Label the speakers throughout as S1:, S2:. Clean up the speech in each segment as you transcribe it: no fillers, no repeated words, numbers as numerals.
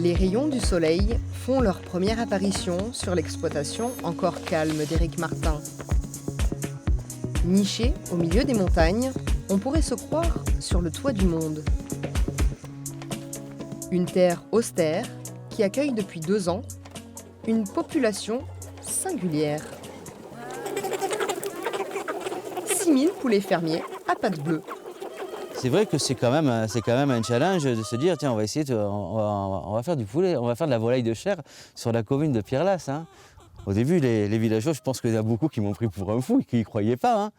S1: Les rayons du soleil font leur première apparition sur l'exploitation encore calme d'Éric Martin. Niché au milieu des montagnes, on pourrait se croire sur le toit du monde. Une terre austère qui accueille depuis 2 ans une population singulière. 6000 poulets fermiers à pattes bleues.
S2: C'est vrai que c'est quand même un challenge de se dire tiens, on va essayer on va faire du poulet, on va faire de la volaille de chair sur la commune de Pierre-Lasse. Hein. Au début, les villageois, je pense qu'il y en a beaucoup qui m'ont pris pour un fou et qui n'y croyaient pas. Hein.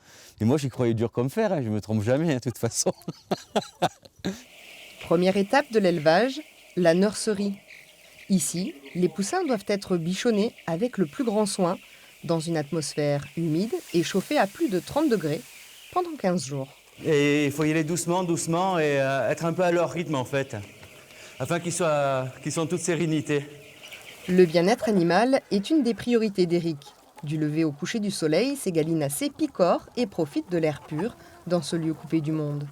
S2: Et moi, j'y croyais dur comme fer, hein. Je ne me trompe jamais, de toute façon.
S1: Première étape de l'élevage, la nurserie. Ici, les poussins doivent être bichonnés avec le plus grand soin, dans une atmosphère humide et chauffée à plus de 30 degrés pendant 15 jours.
S2: Et il faut y aller doucement, doucement et être un peu à leur rythme en fait, afin qu'ils soient en toute sérénité.
S1: Le bien-être animal est une des priorités d'Éric. Du lever au coucher du soleil, ces gallinacés picorent et profitent de l'air pur dans ce lieu coupé du monde.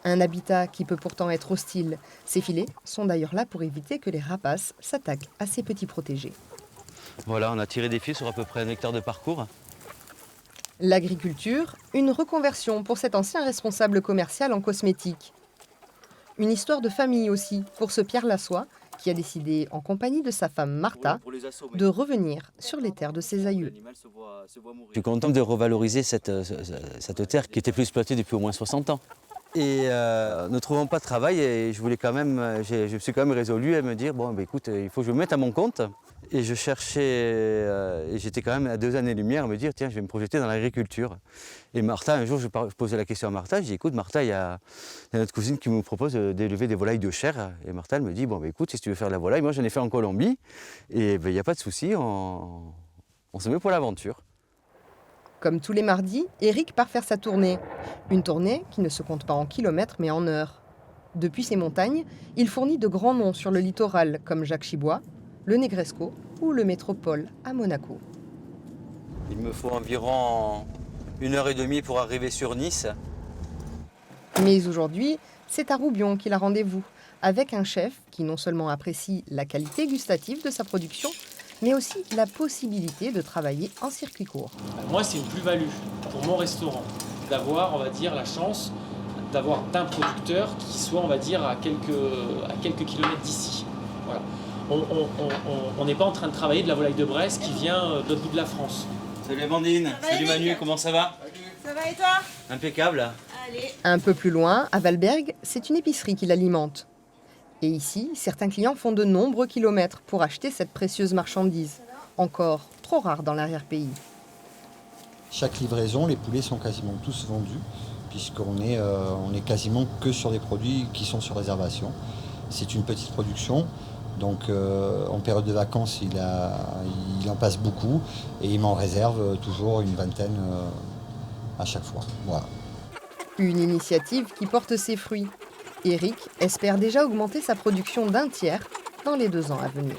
S1: Un habitat qui peut pourtant être hostile. Ces filets sont d'ailleurs là pour éviter que les rapaces s'attaquent à ces petits protégés.
S2: Voilà, on a tiré des fils sur à peu près 1 hectare de parcours.
S1: L'agriculture, une reconversion pour cet ancien responsable commercial en cosmétiques. Une histoire de famille aussi pour ce Pierre Lassois qui a décidé, en compagnie de sa femme Martha, de revenir sur les terres de ses aïeux.
S2: Je suis content de revaloriser cette terre qui était plus exploitée depuis au moins 60 ans. Et ne trouvant pas de travail, et je me suis quand même résolu à me dire bon, ben, écoute, il faut que je me mette à mon compte. Et je cherchais, et j'étais quand même à 2 années-lumière à me dire tiens, je vais me projeter dans l'agriculture. Et Martha, un jour, je posais la question à Martha, je dis écoute, Martha, il y a notre cousine qui me propose d'élever des volailles de chair. Et Martha, elle me dit bon, ben, écoute, si tu veux faire de la volaille, moi j'en ai fait en Colombie, et ben, il n'y a pas de souci, on se met pour l'aventure.
S1: Comme tous les mardis, Éric part faire sa tournée. Une tournée qui ne se compte pas en kilomètres mais en heures. Depuis ces montagnes, il fournit de grands noms sur le littoral comme Jacques Chibois, le Negresco ou le Métropole à Monaco.
S2: Il me faut environ 1h30 pour arriver sur Nice.
S1: Mais aujourd'hui, c'est à Roubion qu'il a rendez-vous, avec un chef qui non seulement apprécie la qualité gustative de sa production, mais aussi la possibilité de travailler en circuit court.
S3: Moi, c'est une plus-value pour mon restaurant d'avoir, on va dire, la chance d'avoir d'un producteur qui soit, on va dire, à quelques kilomètres d'ici. Voilà. On n'est pas en train de travailler de la volaille de Brest qui vient de l'autre bout de la France.
S2: Salut Amandine, salut Manu, comment ça va?
S4: Ça va et toi?
S2: Impeccable.
S4: Allez.
S1: Un peu plus loin, à Valberg, c'est une épicerie qui l'alimente. Et ici, certains clients font de nombreux kilomètres pour acheter cette précieuse marchandise, encore trop rare dans l'arrière-pays.
S5: Chaque livraison, les poulets sont quasiment tous vendus, puisqu'on est quasiment que sur des produits qui sont sur réservation. C'est une petite production, donc en période de vacances, il en passe beaucoup, et il m'en réserve toujours une vingtaine à chaque fois. Voilà.
S1: Une initiative qui porte ses fruits. Éric espère déjà augmenter sa production d'1 tiers dans les 2 ans à venir.